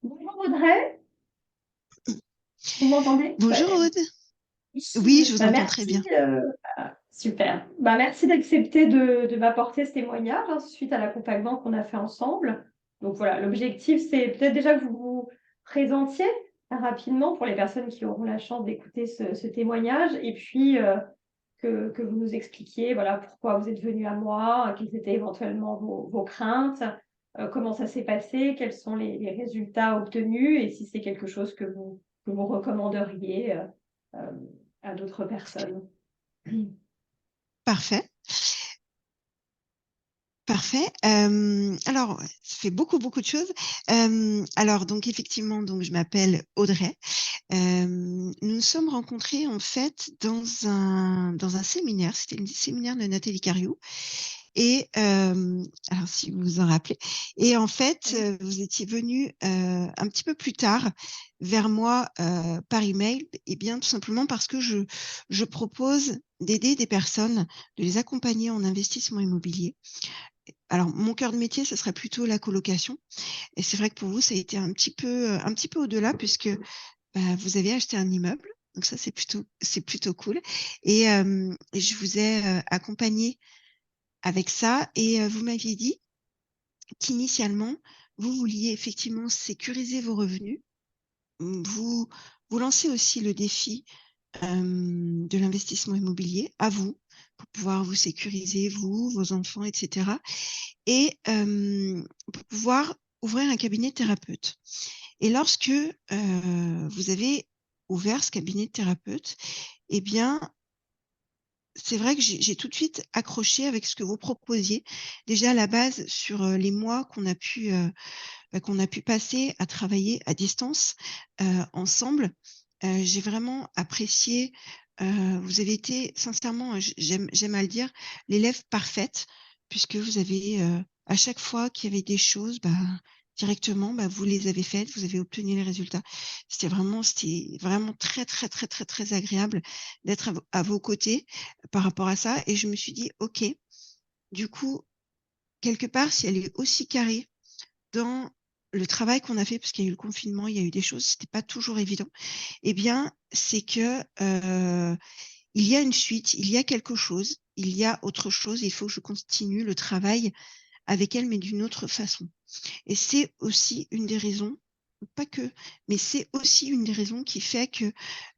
Bonjour Audrey, vous m'entendez? Bonjour Ouais. Aude. Oui, je vous entends très Merci, bien. super. Merci d'accepter de m'apporter ce témoignage suite à l'accompagnement qu'on a fait ensemble. Donc voilà, l'objectif, c'est peut-être déjà que vous vous présentiez rapidement pour les personnes qui auront la chance d'écouter ce témoignage et puis que vous nous expliquiez voilà, pourquoi vous êtes venu à moi, quelles étaient éventuellement vos craintes, comment ça s'est passé, quels sont les résultats obtenus et si c'est quelque chose que vous recommanderiez euh, à d'autres personnes. Parfait, parfait. Alors, ça fait beaucoup de choses. Alors, donc effectivement, donc je m'appelle Audrey. Nous nous sommes rencontrés en fait dans un séminaire. C'était un séminaire de Nathalie Cariou. Et alors, si vous vous en rappelez. Et en fait, Oui. vous étiez venu un petit peu plus tard vers moi par email, et bien tout simplement parce que je propose d'aider des personnes, de les accompagner en investissement immobilier. Alors, mon cœur de métier, ce serait plutôt la colocation. Et c'est vrai que pour vous, ça a été un petit peu au-delà puisque bah, vous avez acheté un immeuble. Donc ça, c'est plutôt cool. Et je vous ai accompagné avec ça. Et vous m'aviez dit qu'initialement, vous vouliez effectivement sécuriser vos revenus. Vous, vous lancez aussi le défi de l'investissement immobilier à vous pour pouvoir vous sécuriser, vous, vos enfants, etc. Et pour pouvoir ouvrir un cabinet de thérapeute. Et lorsque vous avez ouvert ce cabinet de thérapeute, eh bien, c'est vrai que j'ai tout de suite accroché avec ce que vous proposiez. Déjà à la base, sur les mois qu'on a pu passer à travailler à distance ensemble, j'ai vraiment apprécié. Vous avez été, sincèrement, j'aime à le dire, l'élève parfaite, puisque vous avez, à chaque fois qu'il y avait des choses, bah, directement, bah, vous les avez faites, vous avez obtenu les résultats. C'était vraiment très agréable d'être à vos côtés par rapport à ça. Et je me suis dit, OK, du coup, quelque part, si elle est aussi carrée dans le travail qu'on a fait, parce qu'il y a eu le confinement, il y a eu des choses, c'était pas toujours évident, eh bien, c'est que il y a une suite, il y a quelque chose, il y a autre chose, il faut que je continue le travail avec elle, mais d'une autre façon. Et c'est aussi une des raisons, pas que, mais c'est aussi une des raisons qui fait que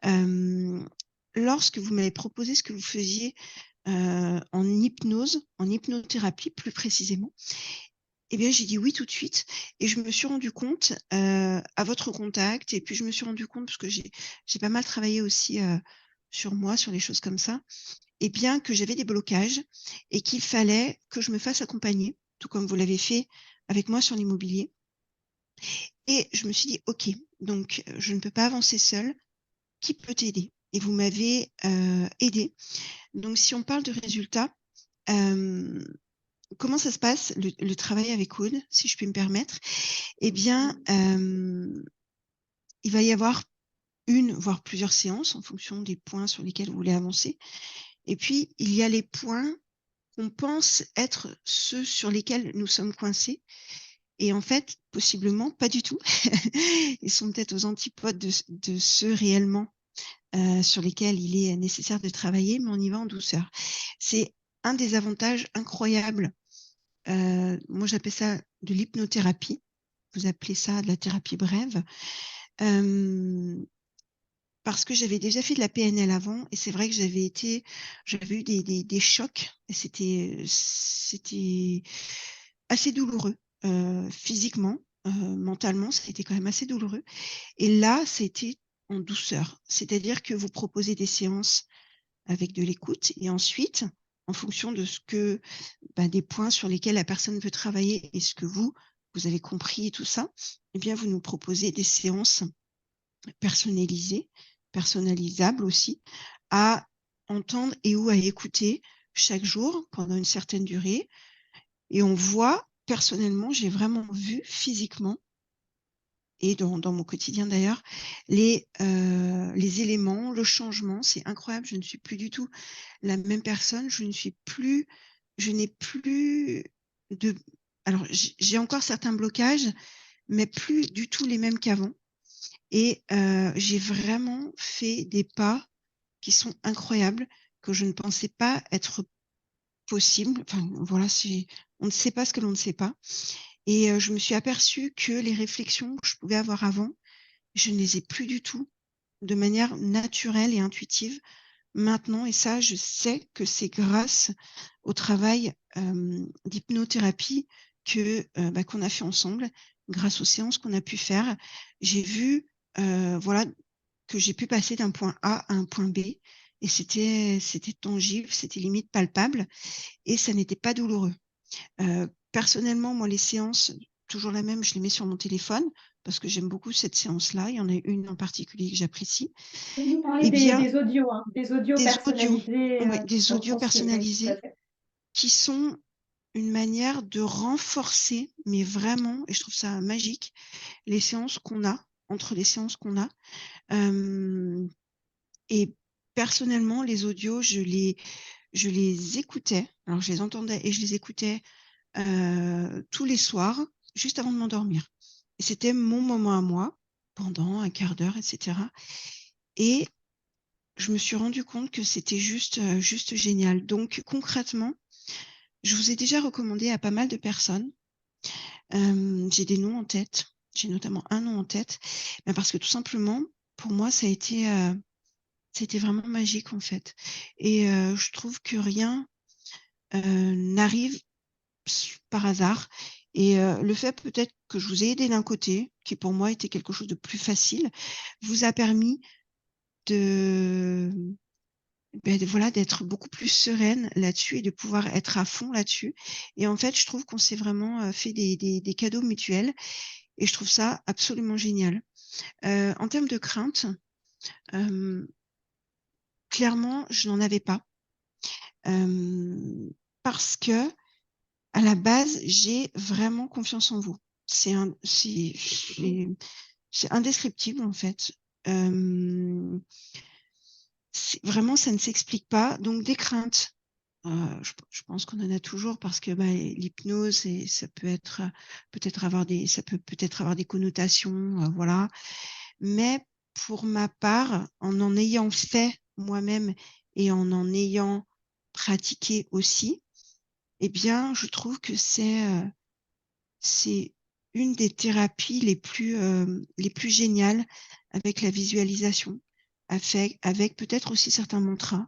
euh, lorsque vous m'avez proposé ce que vous faisiez en hypnose, en hypnothérapie plus précisément, eh bien, j'ai dit oui tout de suite et je me suis rendu compte à votre contact et puis je me suis rendu compte parce que j'ai pas mal travaillé aussi sur moi, sur les choses comme ça, et bien que j'avais des blocages et qu'il fallait que je me fasse accompagner, tout comme vous l'avez fait avec moi sur l'immobilier. Et je me suis dit ok, donc je ne peux pas avancer seule. Qui peut t'aider? Et vous m'avez aidé. Donc si on parle de résultats, euh, comment ça se passe le travail avec Aude, si je puis me permettre? Eh bien, il va y avoir une, voire plusieurs séances en fonction des points sur lesquels vous voulez avancer. Et puis, il y a les points qu'on pense être ceux sur lesquels nous sommes coincés. Et en fait, possiblement, pas du tout. Ils sont peut-être aux antipodes de ceux réellement sur lesquels il est nécessaire de travailler, mais on y va en douceur. C'est un des avantages incroyables. Moi, j'appelle ça de l'hypnothérapie. Vous appelez ça de la thérapie brève. Euh, Parce que j'avais déjà fait de la PNL avant et c'est vrai que j'avais eu des chocs et c'était assez douloureux physiquement, mentalement, ça a été quand même assez douloureux. Et là, c'était en douceur, c'est-à-dire que vous proposez des séances avec de l'écoute et ensuite, en fonction de ce que, ben, des points sur lesquels la personne veut travailler et ce que vous avez compris et tout ça, eh bien, vous nous proposez des séances personnalisé, personnalisable aussi, à entendre et ou à écouter chaque jour pendant une certaine durée. Et on voit, personnellement, j'ai vraiment vu physiquement, et dans mon quotidien d'ailleurs, les éléments, le changement, c'est incroyable. Je ne suis plus du tout la même personne. Je n'ai plus de. Alors, j'ai encore certains blocages, mais plus du tout les mêmes qu'avant. Et j'ai vraiment fait des pas qui sont incroyables, que je ne pensais pas être possibles. Enfin, voilà, on ne sait pas ce que l'on ne sait pas. Et je me suis aperçue que les réflexions que je pouvais avoir avant, je ne les ai plus du tout de manière naturelle et intuitive maintenant. Et ça, je sais que c'est grâce au travail d'hypnothérapie qu'on a fait ensemble, grâce aux séances qu'on a pu faire. J'ai vu voilà, que j'ai pu passer d'un point A à un point B, et c'était tangible, c'était limite palpable, et ça n'était pas douloureux. Personnellement, moi, les séances, toujours la même, je les mets sur mon téléphone parce que j'aime beaucoup cette séance-là. Il y en a une en particulier que j'apprécie. Vous parlez Eh bien, des audios, hein, des audios des audios, personnalisés ouais, qui des sont audios transmis. Oui, tout à personnalisés fait. qui sont une manière de renforcer, mais vraiment, et je trouve ça magique, les séances qu'on a, entre les séances qu'on a. Et personnellement, les audios, je les écoutais. Alors, je les entendais et je les écoutais tous les soirs, juste avant de m'endormir. Et c'était mon moment à moi, pendant un quart d'heure, etc. Et je me suis rendu compte que c'était juste génial. Donc, concrètement, je vous ai déjà recommandé à pas mal de personnes. J'ai des noms en tête. J'ai notamment un nom en tête, mais parce que tout simplement, pour moi, ça a été vraiment magique en fait. Et je trouve que rien n'arrive par hasard. Et le fait peut-être que je vous ai aidé d'un côté, qui pour moi était quelque chose de plus facile, vous a permis de, voilà, d'être beaucoup plus sereine là-dessus et de pouvoir être à fond là-dessus. Et en fait, je trouve qu'on s'est vraiment fait des cadeaux mutuels, et je trouve ça absolument génial. En termes de crainte, euh, clairement, je n'en avais pas. Parce que à la base, j'ai vraiment confiance en vous. C'est indescriptible en fait. Euh, Vraiment, ça ne s'explique pas. Donc des craintes, je pense qu'on en a toujours parce que l'hypnose, et ça peut être peut-être avoir des, ça peut peut-être avoir des connotations, voilà. Mais pour ma part, en ayant fait moi-même et en ayant pratiqué aussi, eh bien, je trouve que c'est une des thérapies les plus géniales, avec la visualisation, avec peut-être aussi certains mantras.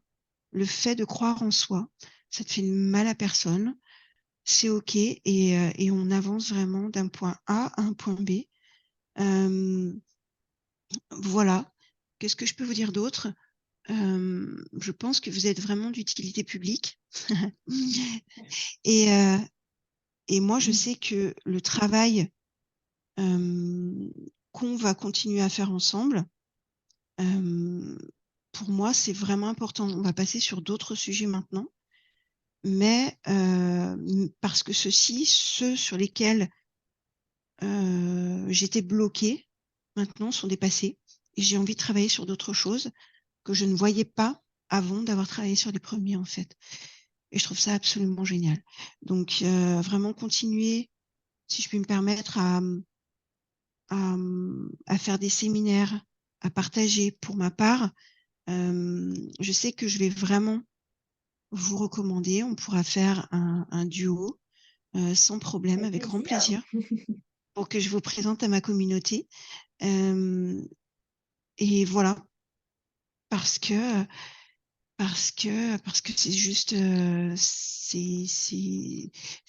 Le fait de croire en soi, ça te fait mal à personne, c'est OK, et on avance vraiment d'un point A à un point B. Euh, voilà. Qu'est-ce que je peux vous dire d'autre? Je pense que vous êtes vraiment d'utilité publique. Et, euh, et moi, je sais que le travail qu'on va continuer à faire ensemble, euh, pour moi, c'est vraiment important. On va passer sur d'autres sujets maintenant, mais parce que ceux sur lesquels j'étais bloquée, maintenant sont dépassés, et j'ai envie de travailler sur d'autres choses que je ne voyais pas avant d'avoir travaillé sur les premiers, en fait. Et je trouve ça absolument génial. Donc, vraiment continuer, si je puis me permettre, à faire des séminaires, à partager. Pour ma part, je sais que je vais vraiment vous recommander. On pourra faire un duo sans problème, Avec avec grand plaisir. plaisir, pour que je vous présente à ma communauté. Euh, et voilà, parce que parce que c'est juste c'est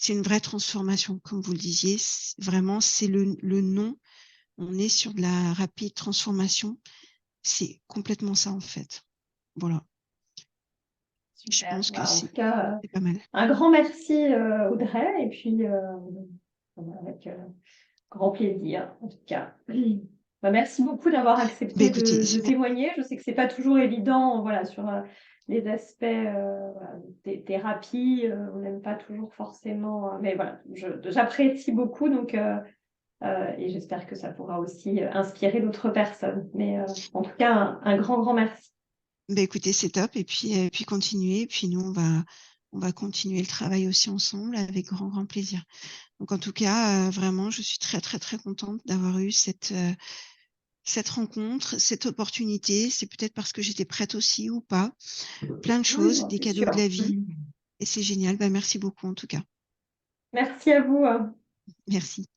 une vraie transformation, comme vous le disiez. Vraiment, c'est le nom. On est sur de la rapide transformation. C'est complètement ça, en fait. Voilà. Je Super. pense que Bah, en tout cas, c'est pas mal. un grand merci, Audrey, et puis avec grand plaisir, en tout cas. Bah, merci beaucoup d'avoir Ben accepté écoutez, de témoigner. Je sais que c'est pas toujours évident, voilà, sur les aspects voilà, des thérapies. On n'aime pas toujours forcément, mais voilà, j'apprécie beaucoup, donc et j'espère que ça pourra aussi inspirer d'autres personnes. Mais en tout cas, un grand merci. ben écoutez, c'est top. Et puis continuez. Et puis nous, on va continuer le travail aussi ensemble avec grand, grand plaisir. Donc, en tout cas, vraiment, je suis très, très, très contente d'avoir eu cette rencontre, cette opportunité. C'est peut-être parce que j'étais prête aussi ou pas. Plein de Oui, choses, bon, des c'est cadeaux de sûr. la vie. Et c'est génial. Merci beaucoup en tout cas. Merci à vous. Merci.